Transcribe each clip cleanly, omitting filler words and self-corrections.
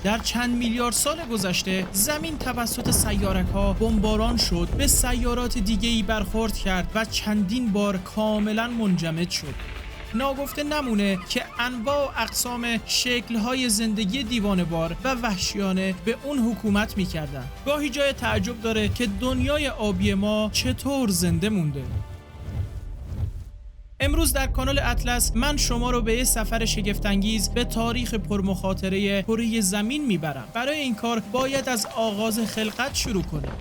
در چند میلیارد سال گذشته زمین توسط سیارک‌ها بمباران شد، به سیارات دیگه‌ای برخورد کرد و چندین بار کاملا منجمد شد. ناگفته نمونه که انواع و اقسام شکل‌های زندگی دیوانه‌وار و وحشیانه به اون حکومت می‌کردن. گاهی جای تعجب داره که دنیای آبی ما چطور زنده مونده. امروز در کانال اطلس من شما رو به یه سفر شگفت‌انگیز به تاریخ پرمخاطره کره زمین میبرم. برای این کار باید از آغاز خلقت شروع کنیم.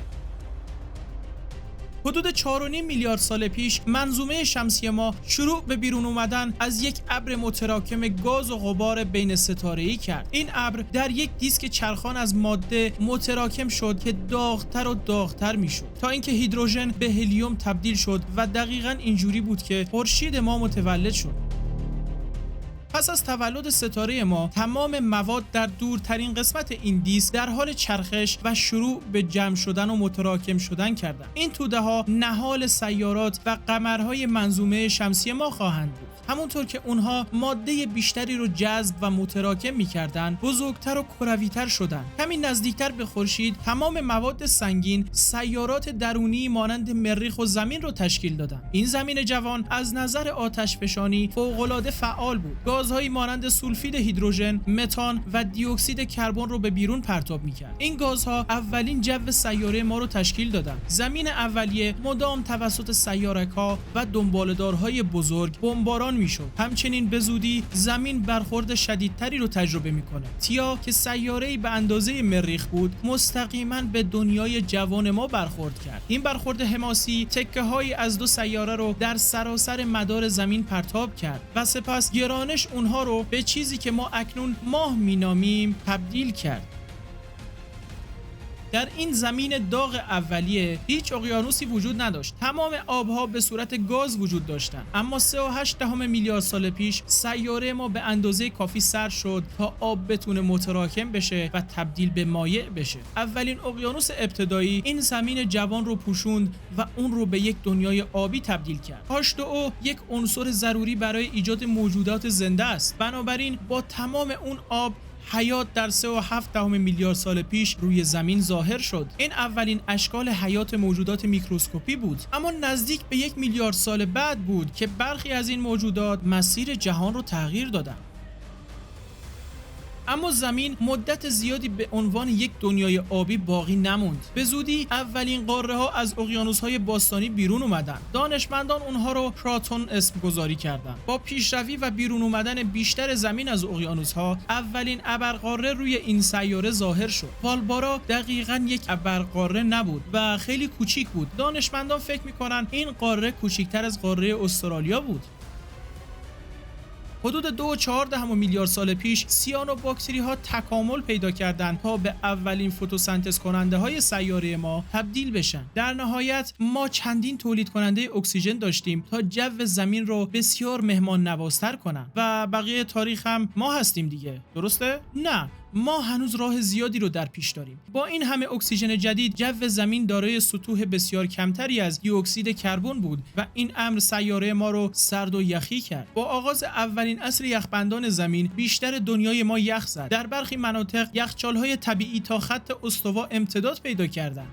حدود 4.5 میلیارد سال پیش منظومه شمسی ما شروع به بیرون اومدن از یک ابر متراکم گاز و غبار بین ستاره‌ای کرد. این ابر در یک دیسک چرخان از ماده متراکم شد که داغ‌تر و داغ‌تر میشد تا اینکه هیدروژن به هلیوم تبدیل شد و دقیقاً اینجوری بود که خورشید ما متولد شد. پس از تولد ستاره ما تمام مواد در دورترین قسمت این دیسک در حال چرخش و شروع به جمع شدن و متراکم شدن کردند. این توده ها نهال سیارات و قمرهای منظومه شمسی ما خواهند بود. همونطور که اونها ماده بیشتری رو جذب و متراکم می‌کردند، بزرگتر و کروی‌تر شدند. همین نزدیکتر به خورشید تمام مواد سنگین سیارات درونی مانند مریخ و زمین رو تشکیل دادند. این زمین جوان از نظر آتشفشانی فوق‌العاده فعال بود. گازهایی مانند سولفید هیدروژن، متان و دی اکسید کربن رو به بیرون پرتاب می‌کرد. این گازها اولین جو سیاره ما رو تشکیل دادند. زمین اولیه مدام توسط سیاره‌ها و دنباله‌دارهای بزرگ بمباران میشد. همچنین به زودی زمین برخورد شدیدتری رو تجربه میکنه. تیا که سیاره‌ای به اندازه مریخ بود، مستقیما به دنیای جوان ما برخورد کرد. این برخورد حماسی تکه‌هایی از دو سیاره رو در سراسر مدار زمین پرتاب کرد و سپس گرانش اونها رو به چیزی که ما اکنون ماه مینامیم تبدیل کرد. در این زمین داغ اولیه هیچ اقیانوسی وجود نداشت. تمام آبها به صورت گاز وجود داشتند. اما 3.8 میلیارد سال پیش سیاره ما به اندازه کافی سرد شد تا آب بتونه متراکم بشه و تبدیل به مایع بشه. اولین اقیانوس ابتدایی این زمین جوان رو پوشوند و اون رو به یک دنیای آبی تبدیل کرد. H2O یک عنصر ضروری برای ایجاد موجودات زنده است. بنابراین با تمام اون آب حیات در 3.7 میلیارد سال پیش روی زمین ظاهر شد. این اولین اشکال حیات موجودات میکروسکوپی بود. اما نزدیک به 1 میلیارد سال بعد بود که برخی از این موجودات مسیر جهان رو تغییر دادند. اما زمین مدت زیادی به عنوان یک دنیای آبی باقی نموند. به زودی اولین قاره ها از اقیانوس های باستانی بیرون اومدن. دانشمندان اونها رو کراتون اسم گذاری کردند. با پیشروی و بیرون اومدن بیشتر زمین از اقیانوس ها، اولین ابرقاره روی این سیاره ظاهر شد. والبارا دقیقاً یک ابرقاره نبود و خیلی کوچیک بود. دانشمندان فکر میکنن این قاره کوچکتر از قاره استرالیا بود. حدود 2.4 میلیارد سال پیش سیانوباکتری ها تکامل پیدا کردند تا به اولین فتوسنتز کننده های سیاره ما تبدیل بشن. در نهایت ما چندین تولید کننده اکسیژن داشتیم تا جو زمین رو بسیار مهمان نوازتر کنن و بقیه تاریخ هم ما هستیم دیگه. درسته؟ نه، ما هنوز راه زیادی رو در پیش داریم. با این همه اکسیژن جدید، جو زمین دارای سطوح بسیار کمتری از دی اکسید کربن بود و این امر سیاره ما رو سرد و یخی کرد. با آغاز اولین عصر یخبندان زمین، بیشتر دنیای ما یخ زد. در برخی مناطق یخچال‌های طبیعی تا خط استوا امتداد پیدا کردند.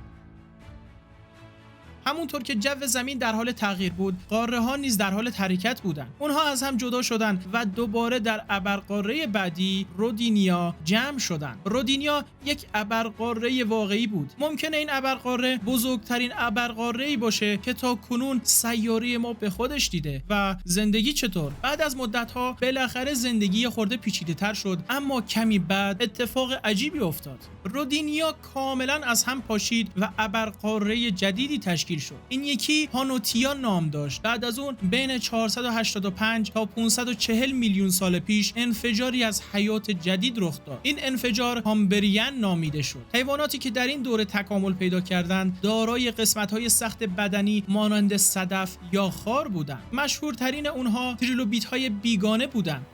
همونطور که جو زمین در حال تغییر بود، قاره ها نیز در حال حرکت بودند. اونها از هم جدا شدند و دوباره در ابرقاره بعدی رودینیا جمع شدند. رودینیا یک ابرقاره واقعی بود. ممکنه این ابرقاره بزرگترین ابرقاره‌ای باشه که تا کنون سیاره ما به خودش دیده. و زندگی چطور؟ بعد از مدت‌ها بالاخره زندگی خورده پیچیده‌تر شد، اما کمی بعد اتفاق عجیبی افتاد. رودینیا کاملا از هم پاشید و ابرقاره جدیدی تشکیل شد. این یکی پانوتیا نام داشت. بعد از اون بین 485 تا 540 میلیون سال پیش انفجاری از حیات جدید رخ داد. این انفجار کامبریان نامیده شد. حیواناتی که در این دوره تکامل پیدا کردند دارای قسمت‌های سخت بدنی مانند صدف یا خار بودند. مشهورترین اونها تریلوبیت‌های بیگانه بودند.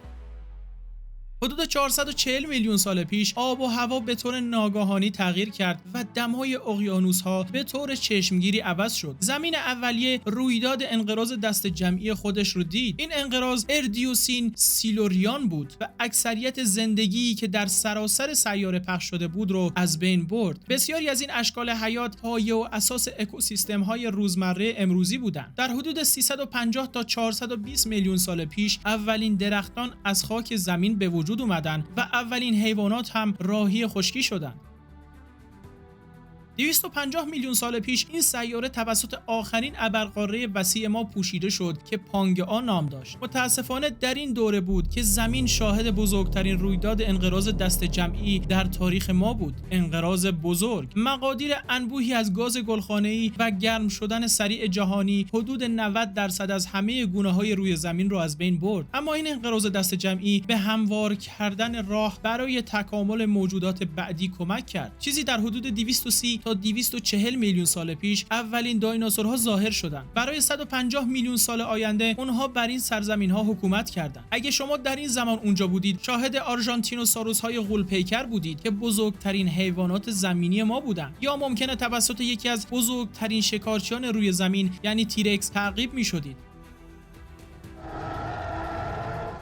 حدود 440 میلیون سال پیش آب و هوا به طور ناگهانی تغییر کرد و دمهای اقیانوس‌ها به طور چشمگیری عوض شد. زمین اولیه رویداد انقراض دست جمعی خودش رو دید. این انقراض اردیوسین سیلوریان بود و اکثریت زندگی که در سراسر سیاره پخش شده بود رو از بین برد. بسیاری از این اشکال حیات پایه و اساس اکوسیستم‌های روزمره امروزی بودند. در حدود 350 تا 420 میلیون سال پیش اولین درختان از خاک زمین به وجود اومدن و اولین حیوانات هم راهی خشکی شدند. 250 میلیون سال پیش این سیاره توسط آخرین ابرقاره وسیع ما پوشیده شد که پانگئا نام داشت. متاسفانه در این دوره بود که زمین شاهد بزرگترین رویداد انقراض دست جمعی در تاریخ ما بود. انقراض بزرگ. مقادیر انبوهی از گاز گلخانه‌ای و گرم شدن سریع جهانی حدود 90% از همه گونه‌های روی زمین رو از بین برد. اما این انقراض دست جمعی به هموار کردن راه برای تکامل موجودات بعدی کمک کرد. چیزی در حدود 230 تا 240 میلیون سال پیش اولین دایناسورها ظاهر شدند. برای 150 میلیون سال آینده اونها بر این سرزمین‌ها حکومت کردند. اگه شما در این زمان اونجا بودید، شاهد آرژانتینوساروس‌های غول‌پیکر بودید که بزرگترین حیوانات زمینی ما بودند، یا ممکنه توسط یکی از بزرگترین شکارچیان روی زمین یعنی تیرکس تعقیب می‌شدید.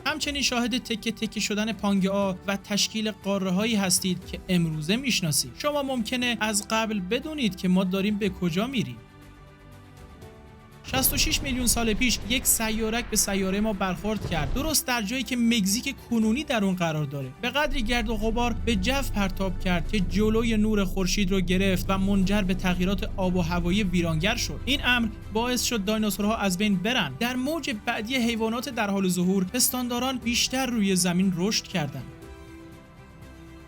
همچنین شاهد تکه تکه شدن پانگئا و تشکیل قاره‌هایی هستید که امروزه میشناسید. شما ممکنه از قبل بدونید که ما داریم به کجا میریم. 66 میلیون سال پیش یک سیارک به سیاره ما برخورد کرد، درست در جایی که مکزیک کنونی در اون قرار داره. به قدری گرد و غبار به جو پرتاب کرد که جلوی نور خورشید رو گرفت و منجر به تغییرات آب و هوایی ویرانگر شد. این امر باعث شد دایناسورها از بین برن. در موج بعدی حیوانات در حال ظهور، پستانداران بیشتر روی زمین رشد کردند.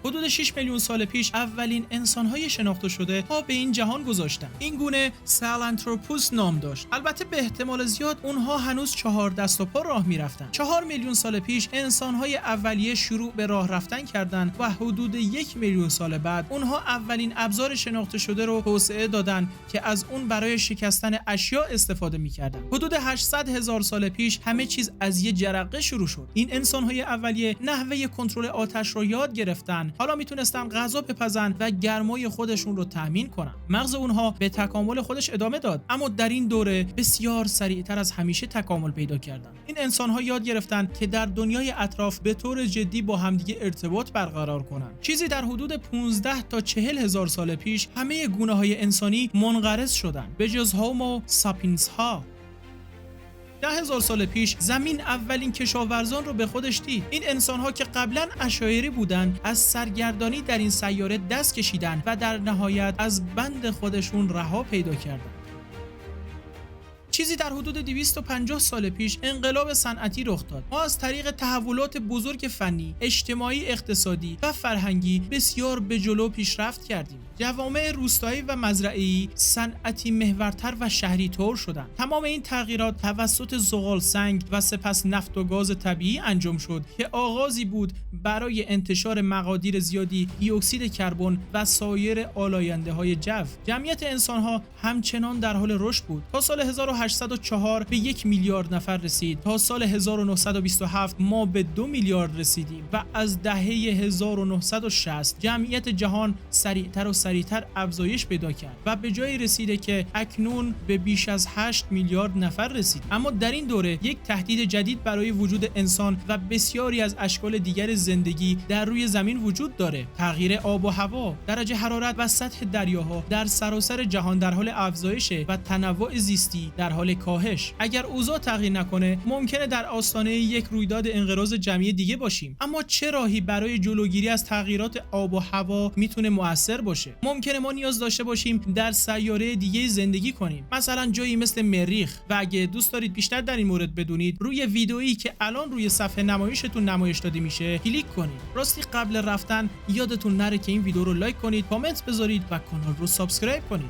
حدود 6 میلیون سال پیش اولین انسان‌های شناخته شده پا به این جهان گذاشتند. این گونه سالانتروپوس نام داشت. البته به احتمال زیاد اونها هنوز 4 دست و پا راه می‌رفتند. 4 میلیون سال پیش انسان‌های اولیه شروع به راه رفتن کردند و حدود 1 میلیون سال بعد اونها اولین ابزار شناخته شده رو توسعه دادند که از اون برای شکستن اشیاء استفاده می‌کردند. حدود 800 هزار سال پیش همه چیز از یه جرقه شروع شد. این انسان‌های اولیه نحوه کنترل آتش رو یاد گرفتن. حالا میتونستن غذا بپزن و گرمای خودشون رو تامین کنن. مغز اونها به تکامل خودش ادامه داد، اما در این دوره بسیار سریعتر از همیشه تکامل پیدا کردن. این انسان‌ها یاد گرفتن که در دنیای اطراف به طور جدی با همدیگه ارتباط برقرار کنن. چیزی در حدود 15 تا 40 هزار سال پیش همه گونه‌های انسانی منقرض شدن، به جز هومو ساپینس ها. 10,000 سال پیش زمین اولین کشاورزان رو به خودش دید. این انسان‌ها که قبلا عشایری بودند، از سرگردانی در این سیاره دست کشیدند و در نهایت از بند خودشون رها پیدا کردند. چیزی در حدود 250 سال پیش انقلاب صنعتی رخ داد. ما از طریق تحولات بزرگ فنی، اجتماعی، اقتصادی و فرهنگی بسیار به جلو پیشرفت کردیم. جوامع روستایی و مزرعه‌ای صنعتی محورتر و شهری طور شدند. تمام این تغییرات توسط زغال سنگ و سپس نفت و گاز طبیعی انجام شد که آغازی بود برای انتشار مقادیر زیادی دی اکسید کربن و سایر آلاینده‌های جو. جمعیت انسان‌ها همچنان در حال رشد بود. تا سال 1804 به 1 میلیارد نفر رسید. تا سال 1927 ما به 2 میلیارد رسیدیم و از دهه 1960 جمعیت جهان سریعتر افزایش پیدا کرد و به جایی رسیده که اکنون به بیش از 8 میلیارد نفر رسید. اما در این دوره یک تهدید جدید برای وجود انسان و بسیاری از اشکال دیگر زندگی در روی زمین وجود داره. تغییر آب و هوا، درجه حرارت و سطح دریاها در سراسر جهان در حال افزایشه و تنوع زیستی در حال کاهش. اگر اوضاع تغییر نکنه، ممکنه در آستانه یک رویداد انقراض جمعی دیگه باشیم. اما چه راهی برای جلوگیری از تغییرات آب و هوا میتونه مؤثر باشه؟ ممکنه ما نیاز داشته باشیم در سیاره دیگه زندگی کنیم، مثلا جایی مثل مریخ. و اگه دوست دارید بیشتر در این مورد بدونید، روی ویدئویی که الان روی صفحه نمایشتون نمایش داده میشه کلیک کنید. راستی قبل رفتن یادتون نره که این ویدیو رو لایک کنید، کامنت بذارید و کانال رو سابسکرایب کنید.